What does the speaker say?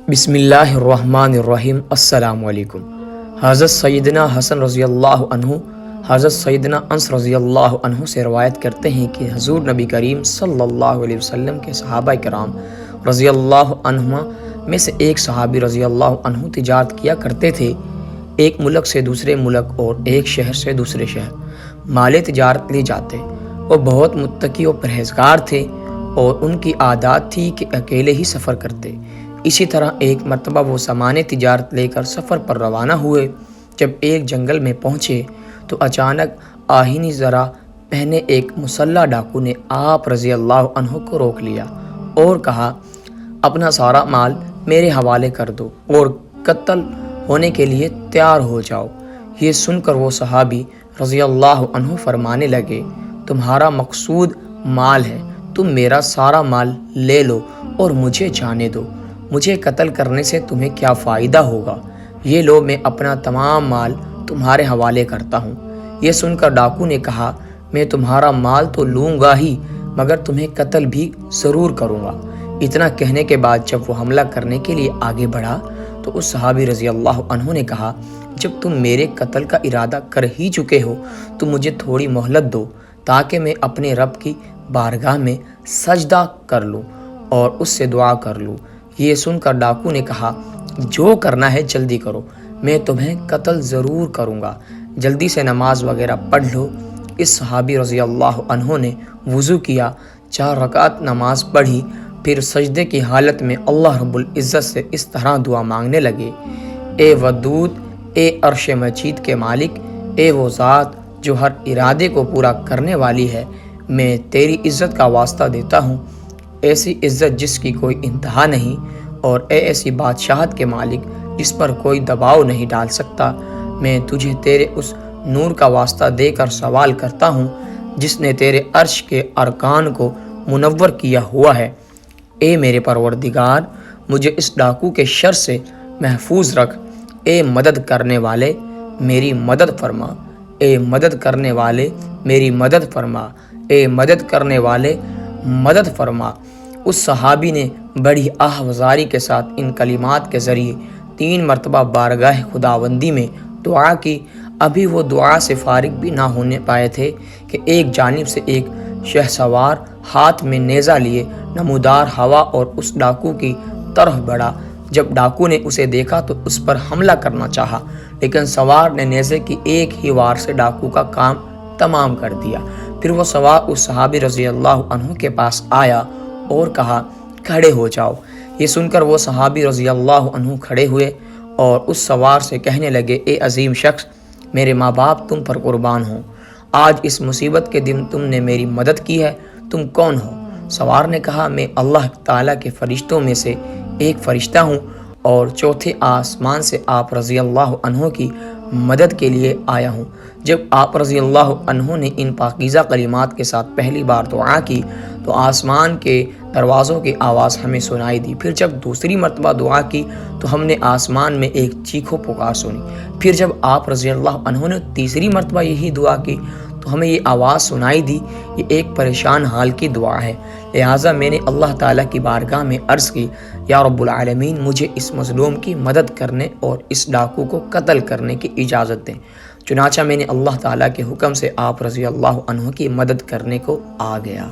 بسم اللہ الرحمن الرحیم۔ السلام علیکم۔ حضرت سیدنا حسن رضی اللہ عنہ حضرت سیدنا انس رضی اللہ عنہ سے روایت کرتے ہیں کہ حضور نبی کریم صلی اللہ علیہ وسلم کے صحابہ کرام رضی اللہ عنہما میں سے ایک صحابی رضی اللہ عنہ تجارت کیا کرتے تھے، ایک ملک سے دوسرے ملک اور ایک شہر سے دوسرے شہر مال تجارت لے جاتے۔ وہ بہت متقی و پرہیزگار تھے اور ان کی عادات تھی کہ اکیلے ہی سفر کرتے۔ اسی طرح ایک مرتبہ وہ سامان تجارت لے کر سفر پر روانہ ہوئے۔ جب ایک جنگل میں پہنچے تو اچانک آہنی ذرا پہنے ایک مسلح ڈاکو نے آپ رضی اللہ عنہ کو روک لیا اور کہا، اپنا سارا مال میرے حوالے کر دو اور قتل ہونے کے لیے تیار ہو جاؤ۔ یہ سن کر وہ صحابی رضی اللہ عنہ فرمانے لگے، تمہارا مقصود مال ہے، تم میرا سارا مال لے لو اور مجھے جانے دو، مجھے قتل کرنے سے تمہیں کیا فائدہ ہوگا؟ یہ لو، میں اپنا تمام مال تمہارے حوالے کرتا ہوں۔ یہ سن کر ڈاکو نے کہا، میں تمہارا مال تو لوں گا ہی مگر تمہیں قتل بھی ضرور کروں گا۔ اتنا کہنے کے بعد جب وہ حملہ کرنے کے لیے آگے بڑھا تو اس صحابی رضی اللہ عنہ نے کہا، جب تم میرے قتل کا ارادہ کر ہی چکے ہو تو مجھے تھوڑی مہلت دو تاکہ میں اپنے رب کی بارگاہ میں سجدہ کر لوں اور اس سے دعا کر لوں۔ یہ سن کر ڈاکو نے کہا، جو کرنا ہے جلدی کرو، میں تمہیں قتل ضرور کروں گا، جلدی سے نماز وغیرہ پڑھ لو۔ اس صحابی رضی اللہ عنہ نے وضو کیا، 4 رکعت نماز پڑھی، پھر سجدے کی حالت میں اللہ رب العزت سے اس طرح دعا مانگنے لگے، اے ودود، اے عرش مجید کے مالک، اے وہ ذات جو ہر ارادے کو پورا کرنے والی ہے، میں تیری عزت کا واسطہ دیتا ہوں، ایسی عزت جس کی کوئی انتہا نہیں، اور اے ایسی بادشاہت کے مالک جس پر کوئی دباؤ نہیں ڈال سکتا، میں تجھے تیرے اس نور کا واسطہ دے کر سوال کرتا ہوں جس نے تیرے عرش کے ارکان کو منور کیا ہوا ہے۔ اے میرے پروردگار، مجھے اس ڈاکو کے شر سے محفوظ رکھ، اے مدد کرنے والے میری مدد فرما، اے مدد کرنے والے میری مدد فرما، اے مدد کرنے والے مدد فرما۔ اس صحابی نے بڑی آہوازاری کے ساتھ ان کلمات کے ذریعے 3 مرتبہ بارگاہ خداوندی میں دعا کی۔ ابھی وہ دعا سے فارغ بھی نہ ہونے پائے تھے کہ ایک جانب سے ایک شہسوار ہاتھ میں نیزہ لیے نمودار ہوا اور اس ڈاکو کی طرف بڑھا۔ جب ڈاکو نے اسے دیکھا تو اس پر حملہ کرنا چاہا، لیکن سوار نے نیزے کی ایک ہی وار سے ڈاکو کا کام تمام کر دیا۔ پھر وہ سوار اس صحابی رضی اللہ عنہ کے پاس آیا اور کہا، کھڑے ہو جاؤ۔ یہ سن کر وہ صحابی رضی اللہ عنہ کھڑے ہوئے اور اس سوار سے کہنے لگے، اے عظیم شخص، میرے ماں باپ تم پر قربان ہوں، آج اس مصیبت کے دن تم نے میری مدد کی ہے، تم کون ہو؟ سوار نے کہا، میں اللہ تعالیٰ کے فرشتوں میں سے ایک فرشتہ ہوں اور 4تھے آسمان سے آپ رضی اللہ عنہ کی مدد کے لیے آیا ہوں۔ جب آپ رضی اللہ عنہ نے ان پاکیزہ کلمات کے ساتھ پہلی بار دعا کی تو آسمان کے دروازوں کی آواز ہمیں سنائی دی۔ پھر جب دوسری مرتبہ دعا کی تو ہم نے آسمان میں ایک چیخو پکار سنی۔ پھر جب آپ رضی اللہ عنہ نے تیسری مرتبہ یہی دعا کی تو ہمیں یہ آواز سنائی دی، یہ ایک پریشان حال کی دعا ہے۔ لہٰذا میں نے اللہ تعالیٰ کی بارگاہ میں عرض کی، یا رب العالمین، مجھے اس مظلوم کی مدد کرنے اور اس ڈاکو کو قتل کرنے کی اجازت دیں۔ چنانچہ میں نے اللہ تعالیٰ کے حکم سے آپ رضی اللہ عنہ کی مدد کرنے کو آ گیا۔